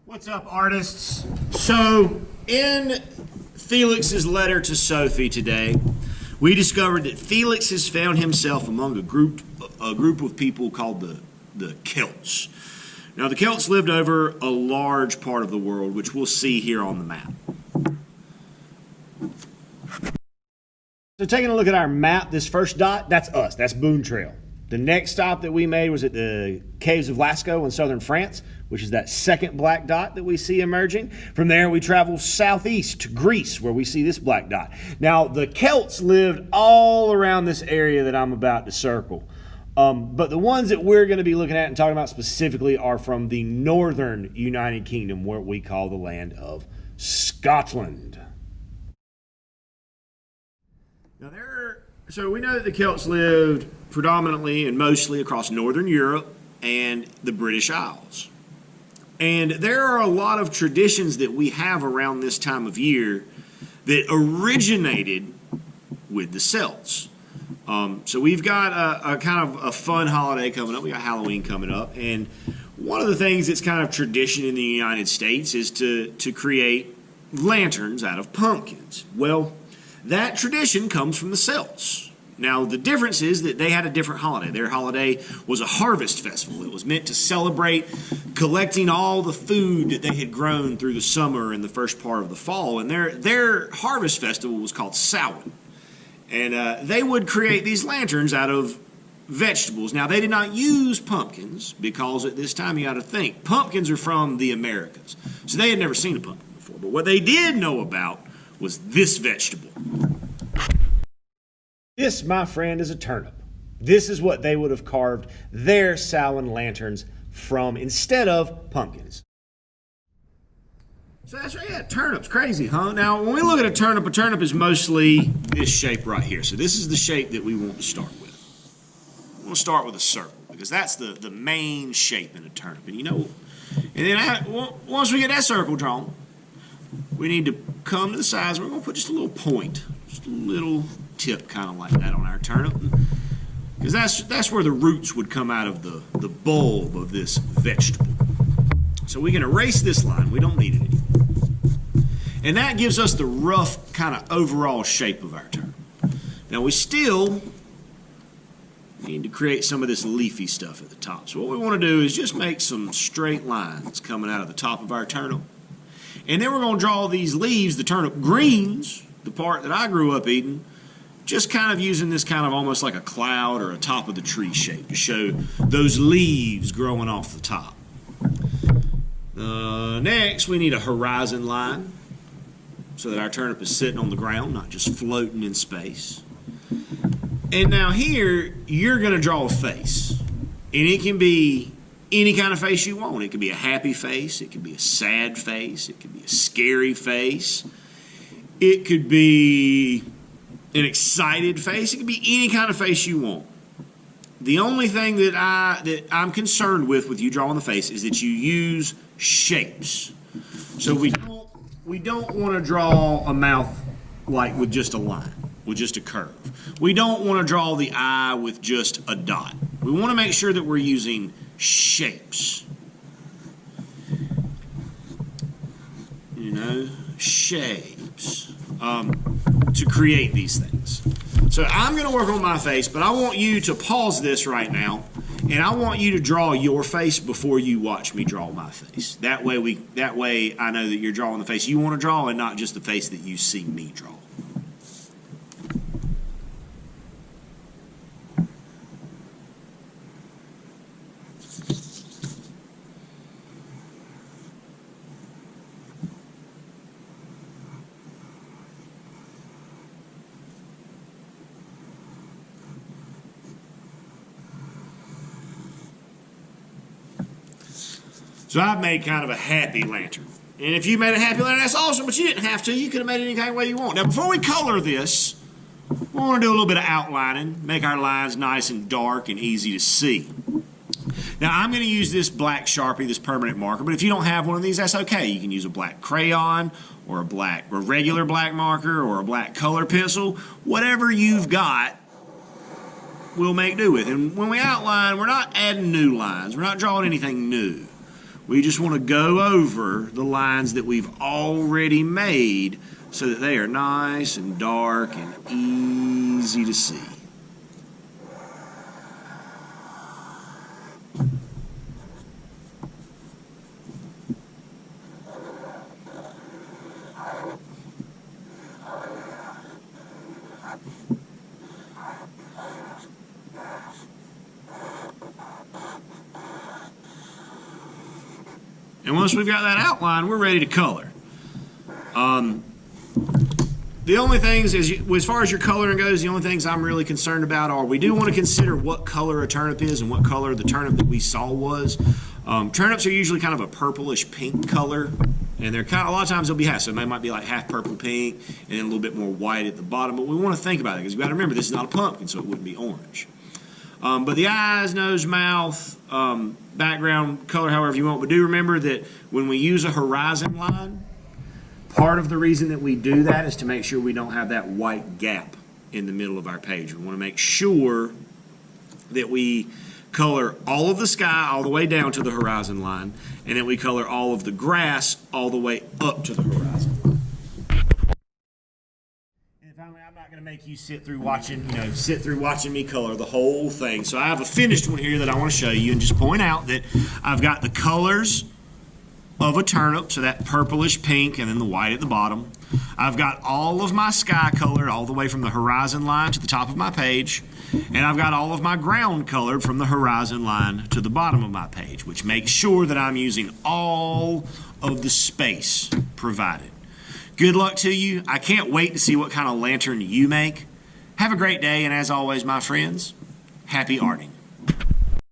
What's up, artists? So, in Felix's letter to Sophie today, we discovered that Felix has found himself among a group of people called the Celts. Now, the Celts lived over a large part of the world, which we'll see here on the map. So, taking a look at our map, this first dot, that's us. That's Boone Trail. The next stop that we made was at the Caves of Lascaux in southern France, which is that second black dot that we see emerging. From there, we travel southeast to Greece, where we see this black dot. Now, the Celts lived all around this area that I'm about to circle. But the ones that we're going to be looking at and talking about specifically are from the northern United Kingdom, what we call the land of Scotland. Now, so we know that the Celts lived predominantly and mostly across northern Europe and the British Isles. And there are a lot of traditions that we have around this time of year that originated with the Celts. So we've got a kind of a fun holiday coming up. We got Halloween coming up. And one of the things that's kind of tradition in the United States is to create lanterns out of pumpkins. Well, that tradition comes from the Celts. Now, the difference is that they had a different holiday. Their holiday was a harvest festival. It was meant to celebrate collecting all the food that they had grown through the summer and the first part of the fall. And their harvest festival was called Samhain. And they would create these lanterns out of vegetables. Now, they did not use pumpkins because at this time, you got to think, pumpkins are from the Americas. So they had never seen a pumpkin before. But what they did know about was this vegetable. This, my friend, is a turnip. This is what they would have carved their Samhain lanterns from instead of pumpkins. So that's right, yeah, turnip's crazy, huh? Now, when we look at a turnip is mostly this shape right here. So this is the shape that we want to start with. We want to start with a circle because that's the main shape in a turnip. And you know, and then once we get that circle drawn, we need to come to the sides. We're going to put just a little point, just a little tip kind of like that on our turnip, because that's where the roots would come out of the bulb of this vegetable. So we can erase this line. We don't need it anymore. And that gives us the rough kind of overall shape of our turnip. Now we still need to create some of this leafy stuff at the top. So what we want to do is just make some straight lines coming out of the top of our turnip. And then we're going to draw these leaves, the turnip greens, the part that I grew up eating, just kind of using this kind of almost like a cloud or a top of the tree shape to show those leaves growing off the top. Next, we need a horizon line so that our turnip is sitting on the ground, not just floating in space. And now here, you're going to draw a face. And it can be any kind of face you want. It could be a happy face. It could be a sad face. It could be a scary face. It could be an excited face. It could be any kind of face you want. The only thing that I'm concerned with you drawing the face is that you use shapes. So we don't want to draw a mouth like with just a line, with just a curve. We don't want to draw the eye with just a dot. We want to make sure that we're using shapes. You know, shapes. To create these things. So I'm going to work on my face, but I want you to pause this right now, and I want you to draw your face before you watch me draw my face. That way I know that you're drawing the face you want to draw and not just the face that you see me draw. So I've made kind of a happy lantern. And if you made a happy lantern, that's awesome, but you didn't have to. You could have made it any kind of way you want. Now, before we color this, we want to do a little bit of outlining, make our lines nice and dark and easy to see. Now, I'm going to use this black Sharpie, this permanent marker, but if you don't have one of these, that's okay. You can use a black crayon or a regular black marker or a black color pencil. Whatever you've got, we'll make do with. And when we outline, we're not adding new lines. We're not drawing anything new. We just want to go over the lines that we've already made so that they are nice and dark and easy to see. And once we've got that outline, we're ready to color. The only things, as far as your coloring goes, the only things I'm really concerned about are we do want to consider what color a turnip is and what color the turnip that we saw was. Turnips are usually kind of a purplish pink color, and they're kind of, a lot of times they'll be half, so they might be like half purple pink and then a little bit more white at the bottom. But we want to think about it because you got to remember this is not a pumpkin, so it wouldn't be orange. But the eyes, nose, mouth, background color, however you want. But do remember that when we use a horizon line, part of the reason that we do that is to make sure we don't have that white gap in the middle of our page. We want to make sure that we color all of the sky all the way down to the horizon line, and that we color all of the grass all the way up to the horizon line. And finally, I'm not going to make you sit through watching me color the whole thing. So I have a finished one here that I want to show you and just point out that I've got the colors of a turnip, so that purplish pink and then the white at the bottom. I've got all of my sky colored all the way from the horizon line to the top of my page, and I've got all of my ground colored from the horizon line to the bottom of my page, which makes sure that I'm using all of the space provided. Good luck to you. I can't wait to see what kind of lantern you make. Have a great day, and as always, my friends, happy arting.